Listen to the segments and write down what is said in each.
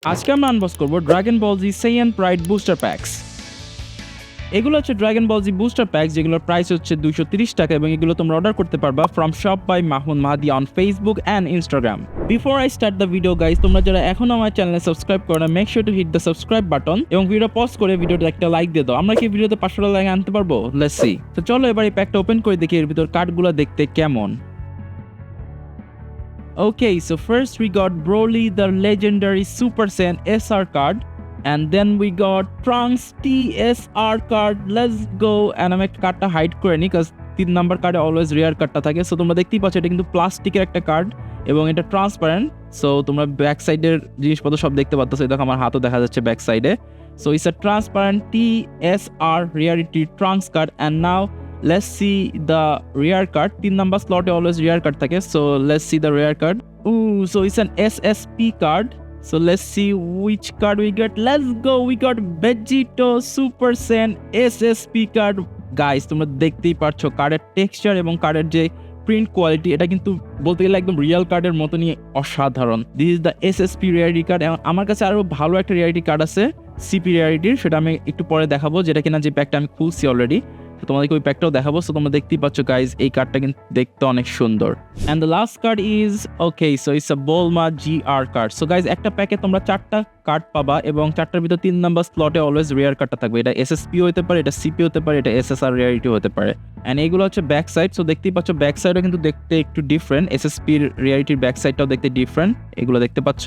আজকে আমরা আনবক্স করব Dragon Ball Z Saiyan pride booster packs. এগুলো হচ্ছে Dragon Ball Z booster packs, যেগুলোর প্রাইস হচ্ছে 230 টাকা এবং এগুলো তোমরা অর্ডার করতে পারবা from shop by Mahun Mahadi on Facebook and Instagram. Before I start the video guys, তোমরা যারা এখনো আমার চ্যানেলে সাবস্ক্রাইব করো না, make sure to hit the subscribe button এবং ভিডিও পজ করে ভিডিওতে একটা লাইক দিয়ে দাও। আমরা কি ভিডিওতে 500 লাইক আনতে পারবো? Let's see. তো চলো এবার এই প্যাকটা ওপেন করে দেখি এর ভিতর কার্ডগুলো দেখতে কেমন। Okay, so first we got Broly the legendary Super Saiyan SR card, and then we got Trunks TSR card. Let's go. And আমি একটা কার্ডটা হাইড করে নিই কারণ 3 নাম্বার কার্ডে অলওয়েজ রেয়ার কার্ডটা থাকে। সো তোমরা দেখতেই পাচ্ছ এটা কিন্তু প্লাস্টিকের একটা কার্ড এবং এটা ট্রান্সপারেন্ট। সো তোমরা ব্যাক সাইডের জিনিসপত্র সব দেখতে পাচ্ছ। দেখো আমার হাতও দেখা যাচ্ছে ব্যাক সাইডে। So it's a transparent TSR Rarity Trunks card, and now let's see the rare card. 3 number slot always rare card থাকে, so let's see the rare card. Ooh, so it's an SSP card. So let's see which card we got. Let's go. We got Vegito Super Saiyan SSP card. Guys, তোমরা দেখতেই পাচ্ছ কার্ডের texture এবং কার্ডের যে print quality, এটা কিন্তু বলতে গেলে একদম রিয়েল কার্ডের মতনই অসাধারণ। This is the SSP rarity card. আমার কাছে আরো ভালো একটা রিয়ারিটি কার্ড আছে সিপি রিয়ারিটির, সেটা আমি একটু পরে দেখাবো, যেটা কিনা যে প্যাকটা আমি খুলছি অলরেডি। তোমাদেরকে ওই প্যাকটাও দেখাবো। সো তোমরা দেখতেই পাচ্ছ গাইজ এই কার্ডটা কিন্তু দেখতে অনেক সুন্দর। And the last card is okay, so it's a Bulma GR card. So guys একটা প্যাকে তোমরা 4টা কার্ড পাবা এবং 4টার ভিতর 3 নাম্বার স্লটে অলওয়েজ রেয়ার কার্ডটা থাকবে। এটা SSP হতে পারে, এটা CP হতে পারে, এটা SSR রিয়ারিটি হতে পারে। অ্যান্ড এইগুলো হচ্ছে ব্যাক সাইড। সো দেখতেই পাচ্ছ ব্যাক সাইডও কিন্তু দেখতে একটু ডিফারেন্ট। SSP রিয়ারিটির ব্যাক সাইডটাও দেখতে ডিফারেন্ট, এগুলো দেখতে পাচ্ছ।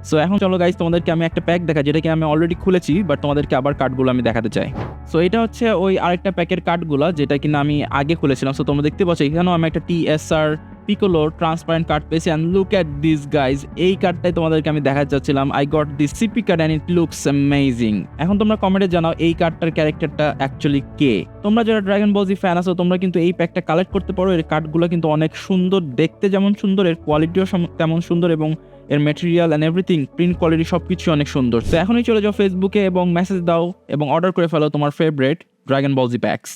সো এখন চলো গাইজ তোমাদেরকে আমি একটা প্যাক দেখা, যেটাকে আমি অলরেডি খুলেছি, বাট তোমাদেরকে আবার কার্ডগুলো আমি দেখাতে চাই। সো এটা হচ্ছে ওই আরেকটা প্যাকের কার্ডগুলো যেটা কিনা আমি আগে খুলেছিলাম। সো তোমরা দেখতে পাচ্ছ এখানেও আমি একটা TSR পিকোলো ট্রান্সপারেন্ট কার্ড পেয়েছি। And look at this guys, এই কার্ডটাই তোমাদেরকে আমি দেখাতে চাচ্ছিলাম। I got this CP card and it looks amazing. এখন তোমরা কমেন্টে জানাও এই কার্ডটার ক্যারেক্টারটা অ্যাকচুয়ালি কে। তোমরা যারা ড্রাগন বল জি ফ্যান আছো তোমরা কিন্তু এই প্যাকটা কালেক্ট করতে পারো। এর কার্ডগুলো কিন্তু অনেক সুন্দর, দেখতে যেমন সুন্দর এর কোয়ালিটিও তেমন সুন্দর এবং এর material and everything, print quality সবকিছু অনেক সুন্দর। তো এখনই চলে যাও ফেসবুকে এবং মেসেজ দাও এবং অর্ডার করে ফেলো তোমার ফেভারিট ড্রাগন বল জি প্যাকস।